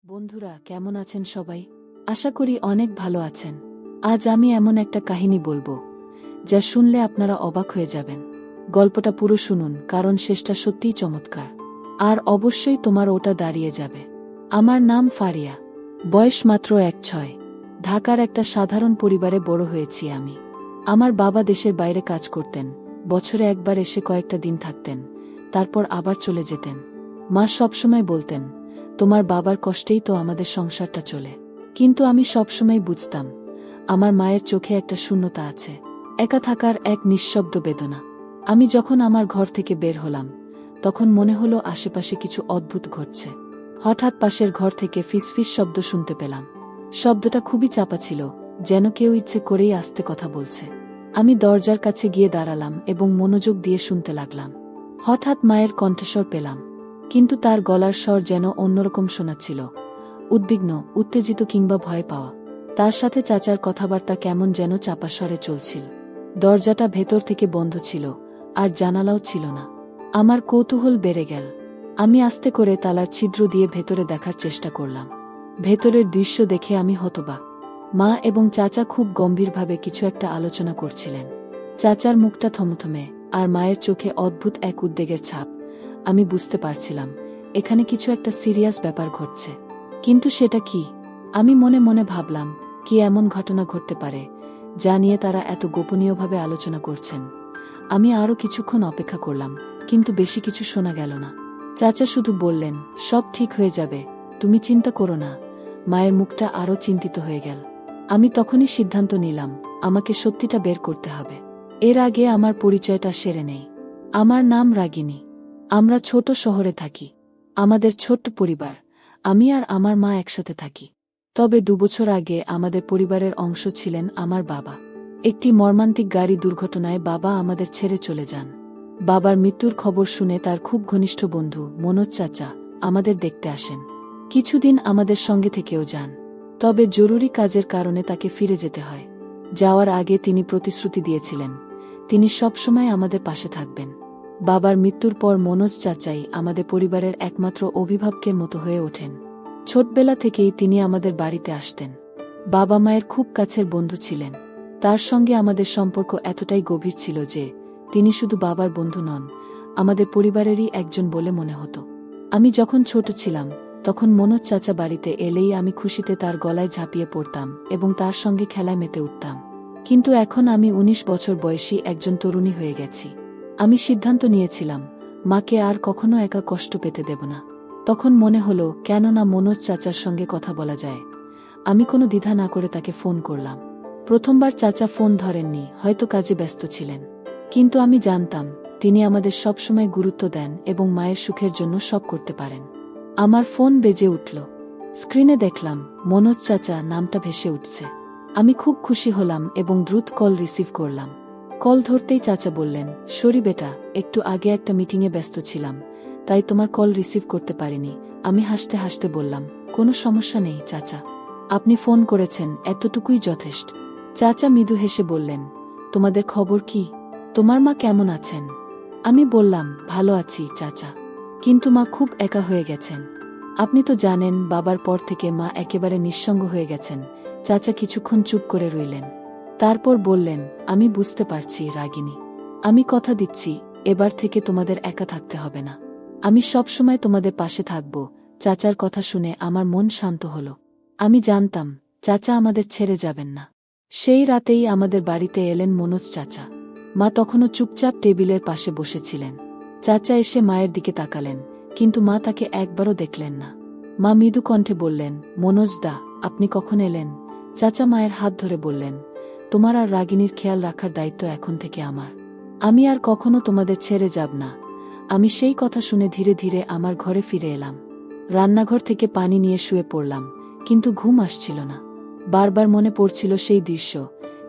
বন্ধুরা কেমন আছেন সবাই? আশা করি অনেক ভালো আছেন। আজ আমি এমন একটা কাহিনী বলবো যা শুনলে আপনারা অবাক হয়ে যাবেন। গল্পটা পুরো শুনুন, কারণ শেষটা সত্যিই চমৎকার। আর অবশ্যই তোমার ওটা দাঁড়িয়ে যাবে। আমার নাম ফারিয়া, বয়স মাত্র ১-৬। ঢাকার একটা সাধারণ পরিবারে বড় হয়েছি আমি। আমার বাবা দেশের বাইরে কাজ করতেন, বছরে একবার এসে কয়েকটা দিন থাকতেন, তারপর আবার চলে যেতেন। মা সবসময় বলতেন, তোমার বাবার কষ্টেই তো আমাদের সংসারটা চলে। কিন্তু আমি সবসময় বুঝতাম, আমার মায়ের চোখে একটা শূন্যতা আছে, একা থাকার এক নিঃশব্দ বেদনা। আমি যখন আমার ঘর থেকে বের হলাম, তখন মনে হলো আশেপাশে কিছু অদ্ভুত ঘটছে। হঠাৎ পাশের ঘর থেকে ফিসফিস শব্দ শুনতে পেলাম। শব্দটা খুবই চাপা ছিল, যেন কেউ ইচ্ছে করেই আস্তে কথা বলছে। আমি দরজার কাছে গিয়ে দাঁড়ালাম এবং মনোযোগ দিয়ে শুনতে লাগলাম। হঠাৎ মায়ের কণ্ঠস্বর পেলাম, কিন্তু তার গলার স্বর যেন অন্যরকম শোনাচ্ছিল, উদ্বিগ্ন, উত্তেজিত কিংবা ভয় পাওয়া। তার সাথে চাচার কথাবার্তা কেমন যেন চাপা স্বরে চলছিল। দরজাটা ভেতর থেকে বন্ধ ছিল, আর জানালাও ছিল না। আমার কৌতূহল বেড়ে গেল। আমি আস্তে করে তালার ছিদ্র দিয়ে ভেতরে দেখার চেষ্টা করলাম। ভেতরের দৃশ্য দেখে আমি হতবাক। মা এবং চাচা খুব গম্ভীরভাবে কিছু একটা আলোচনা করছিলেন। চাচার মুখটা থমথমে, আর মায়ের চোখে অদ্ভুত এক উদ্বেগের ছাপ। আমি বুঝতে পারছিলাম, এখানে কিছু একটা সিরিয়াস ব্যাপার ঘটছে। কিন্তু সেটা কি? আমি মনে মনে ভাবলাম, কি এমন ঘটনা ঘটতে পারে যা নিয়ে তারা এত গোপনীয়ভাবে আলোচনা করছেন। আমি আরও কিছুক্ষণ অপেক্ষা করলাম, কিন্তু বেশি কিছু শোনা গেল না। চাচা শুধু বললেন, সব ঠিক হয়ে যাবে, তুমি চিন্তা করো না। মায়ের মুখটা আরও চিন্তিত হয়ে গেল। আমি তখনই সিদ্ধান্ত নিলাম, আমাকে সত্যিটা বের করতে হবে। এর আগে আমার পরিচয়টা সেরে নেই। আমার নাম রাগিনী। আমরা ছোট শহরে থাকি। আমাদের ছোট্ট পরিবার, আমি আর আমার মা একসাথে থাকি। তবে ২ বছর আগে আমাদের পরিবারের অংশ ছিলেন আমার বাবা। একটি মর্মান্তিক গাড়ি দুর্ঘটনায় বাবা আমাদের ছেড়ে চলে যান। বাবার মৃত্যুর খবর শুনে তার খুব ঘনিষ্ঠ বন্ধু মনোজ চাচা আমাদের দেখতে আসেন। কিছুদিন আমাদের সঙ্গে থেকেও যান। তবে জরুরি কাজের কারণে তাকে ফিরে যেতে হয়। যাওয়ার আগে তিনি প্রতিশ্রুতি দিয়েছিলেন, তিনি সবসময় আমাদের পাশে থাকবেন। বাবার মৃত্যুর পর মনোজ চাচাই আমাদের পরিবারের একমাত্র অভিভাবকের মতো হয়ে ওঠেন। ছোটবেলা থেকেই তিনি আমাদের বাড়িতে আসতেন। বাবা মায়ের খুব কাছের বন্ধু ছিলেন। তার সঙ্গে আমাদের সম্পর্ক এতটাই গভীর ছিল যে তিনি শুধু বাবার বন্ধু নন, আমাদের পরিবারেরই একজন বলে মনে হতো। আমি যখন ছোট ছিলাম, তখন মনোজ চাচা বাড়িতে এলেই আমি খুশিতে তার গলায় ঝাঁপিয়ে পড়তাম এবং তার সঙ্গে খেলায় মেতে উঠতাম। কিন্তু এখন আমি ১৯ বছর বয়সী একজন তরুণী হয়ে গেছি। আমি সিদ্ধান্ত নিয়েছিলাম, মাকে আর কখনো একা কষ্ট পেতে দেব না। তখন মনে হলো, কেন না মনোজ চাচার সঙ্গে কথা বলা যায়। আমি কোনো দ্বিধা না করে তাকে ফোন করলাম। প্রথমবার চাচা ফোন ধরেননি, হয়তো কাজে ব্যস্ত ছিলেন। কিন্তু আমি জানতাম, তিনি আমাদের সবসময় গুরুত্ব দেন এবং মায়ের সুখের জন্য সব করতে পারেন। আমার ফোন বেজে উঠল। স্ক্রিনে দেখলাম মনোজ চাচা নামটা ভেসে উঠছে। আমি খুব খুশি হলাম এবং দ্রুত কল রিসিভ করলাম। কল ধরতেই চাচা বললেন, সরি বেটা, একটু আগে একটা মিটিংয়ে ব্যস্ত ছিলাম, তাই তোমার কল রিসিভ করতে পারিনি। আমি হাসতে হাসতে বললাম, কোনো সমস্যা নেই চাচা, আপনি ফোন করেছেন, এতটুকুই যথেষ্ট। চাচা মৃদু হেসে বললেন, তোমাদের খবর কি? তোমার মা কেমন আছেন? আমি বললাম, ভালো আছি চাচা, কিন্তু মা খুব একা হয়ে গেছেন। আপনি তো জানেন, বাবার পর থেকে মা একেবারে নিঃসঙ্গ হয়ে গেছেন। চাচা কিছুক্ষণ চুপ করে রইলেন। তারপর বললেন, আমি বুঝতে পারছি রাগিনী। আমি কথা দিচ্ছি, এবার থেকে তোমাদের একা থাকতে হবে না। আমি সবসময় তোমাদের পাশে থাকব। চাচার কথা শুনে আমার মন শান্ত হলো। আমি জানতাম, চাচা আমাদের ছেড়ে যাবেন না। সেই রাতেই আমাদের বাড়িতে এলেন মনোজ চাচা। মা তখনও চুপচাপ টেবিলের পাশে বসেছিলেন। চাচা এসে মায়ের দিকে তাকালেন, কিন্তু মা তাকে একবারও দেখলেন না। মা মৃদু কণ্ঠে বললেন, মনোজ দা, আপনি কখন এলেন? চাচা মায়ের হাত ধরে বললেন, তোমার আর রাগিনীর খেয়াল রাখার দায়িত্ব এখন থেকে আমার। আমি আর কখনো তোমাদের ছেড়ে যাব না। আমি সেই কথা শুনে ধীরে ধীরে আমার ঘরে ফিরে এলাম। রান্নাঘর থেকে পানি নিয়ে শুয়ে পড়লাম, কিন্তু ঘুম আসছিল না। বারবার মনে পড়ছিল সেই দৃশ্য।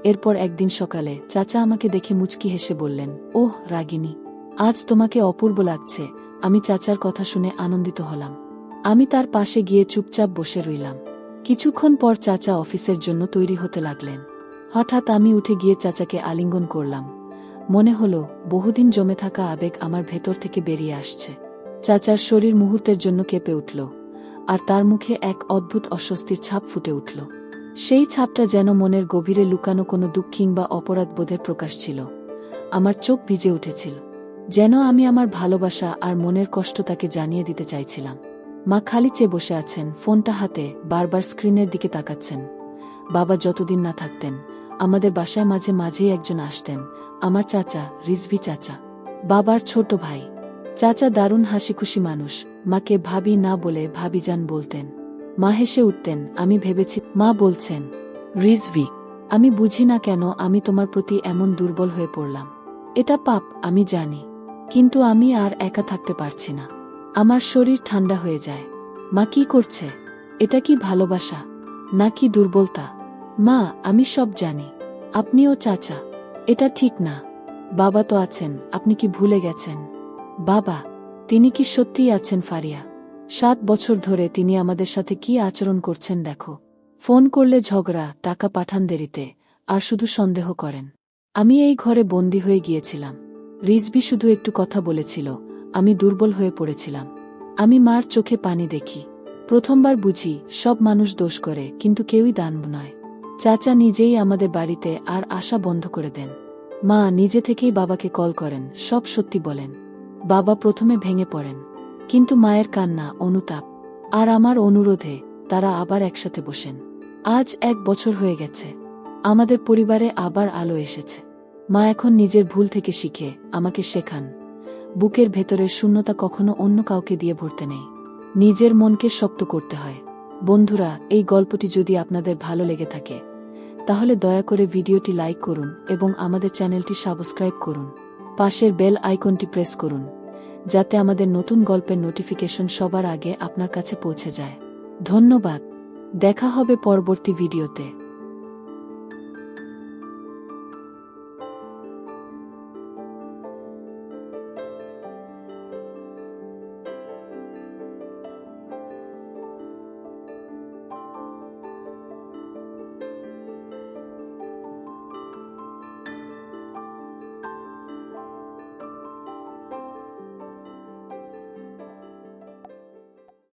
এরপর একদিন সকালে চাচা আমাকে দেখে মুচকি হেসে বললেন, ওহ রাগিনী, আজ তোমাকে অপূর্ব লাগছে। আমি চাচার কথা শুনে আনন্দিত হলাম। আমি তার পাশে গিয়ে চুপচাপ বসে রইলাম। কিছুক্ষণ পর চাচা অফিসের জন্য তৈরি হতে লাগলেন। হঠাৎ আমি উঠে গিয়ে চাচাকে আলিঙ্গন করলাম। মনে হলো, বহুদিন জমে থাকা আবেগ আমার ভেতর থেকে বেরিয়ে আসছে। চাচার শরীর মুহূর্তের জন্য কেঁপে উঠল। আর তার মুখে এক অদ্ভুত অস্বস্তির ছাপ ফুটে উঠল। সেই ছাপটা যেন মনের গভীরে লুকানো কোনো দুঃখ কিংবা অপরাধবোধের প্রকাশ ছিল। আমার চোখ ভিজে উঠেছিল, যেন আমি আমার ভালোবাসা আর মনের কষ্ট তাকে জানিয়ে দিতে চাইছিলাম। মা খালি চেয়ে বসে আছেন, ফোনটা হাতে, বারবার স্ক্রিনের দিকে তাকাচ্ছেন। বাবা যতদিন না থাকতেন, আমাদের বাসায় মাঝে মাঝেই একজন আসতেন, আমার চাচা, রিজভি চাচা, বাবার ছোট ভাই। চাচা দারুণ হাসিখুশি মানুষ, মাকে ভাবি না বলে ভাবিজান বলতেন। মা হেসে উঠতেন, আমি ভেবেছি। মা বলছেন, রিজভি, আমি বুঝি না কেন আমি তোমার প্রতি এমন দুর্বল হয়ে পড়লাম। এটা পাপ, আমি জানি, কিন্তু আমি আর একা থাকতে পারছি না। আমার শরীর ঠান্ডা হয়ে যায়। মা কি করছে? এটা কি ভালোবাসা নাকি দুর্বলতা? মা, আমি সব জানি। আপনিও চাচা, এটা ঠিক না। বাবা তো আছেন, আপনি কি ভুলে গেছেন? বাবা, তিনি কি সত্যিই আছেন ফারিয়া? 7 বছর ধরে তিনি আমাদের সাথে কি আচরণ করছেন দেখো। ফোন করলে ঝগড়া, টাকা পাঠান দেরিতে, আর শুধু সন্দেহ করেন। আমি এই ঘরে বন্দী হয়ে গিয়েছিলাম। রিজভি শুধু একটু কথা বলেছিল, আমি দুর্বল হয়ে পড়েছিলাম। আমি মার চোখে পানি দেখি। প্রথমবার বুঝি সব মানুষ দোষ করে, কিন্তু কেউই দানব নয়। চাচা নিজেই আমাদের বাড়িতে আর আসা বন্ধ করে দেন। মা নিজে থেকেই বাবাকে কল করেন, সব সত্যি বলেন। বাবা প্রথমে ভেঙে পড়েন, কিন্তু মায়ের কান্না, অনুতাপ আর আমার অনুরোধে তারা আবার একসাথে বসেন। আজ 1 বছর হয়ে গেছে, আমাদের পরিবারে আবার আলো এসেছে। মা এখন নিজের ভুল থেকে শিখে আমাকে শেখান, বুকের ভেতরের শূন্যতা কখনো অন্য কাউকে দিয়ে ভরতে নেই, নিজের মনকে শক্ত করতে হয়। বন্ধুরা, এই গল্পটি যদি আপনাদের ভালো লেগে থাকে, তাহলে দয়া করে ভিডিওটি লাইক করুন এবং আমাদের চ্যানেলটি সাবস্ক্রাইব করুন। পাশের বেল আইকনটি প্রেস করুন, যাতে আমাদের নতুন গল্পের নোটিফিকেশন সবার আগে আপনার কাছে পৌঁছে যায়। ধন্যবাদ। দেখা হবে পরবর্তী ভিডিওতে।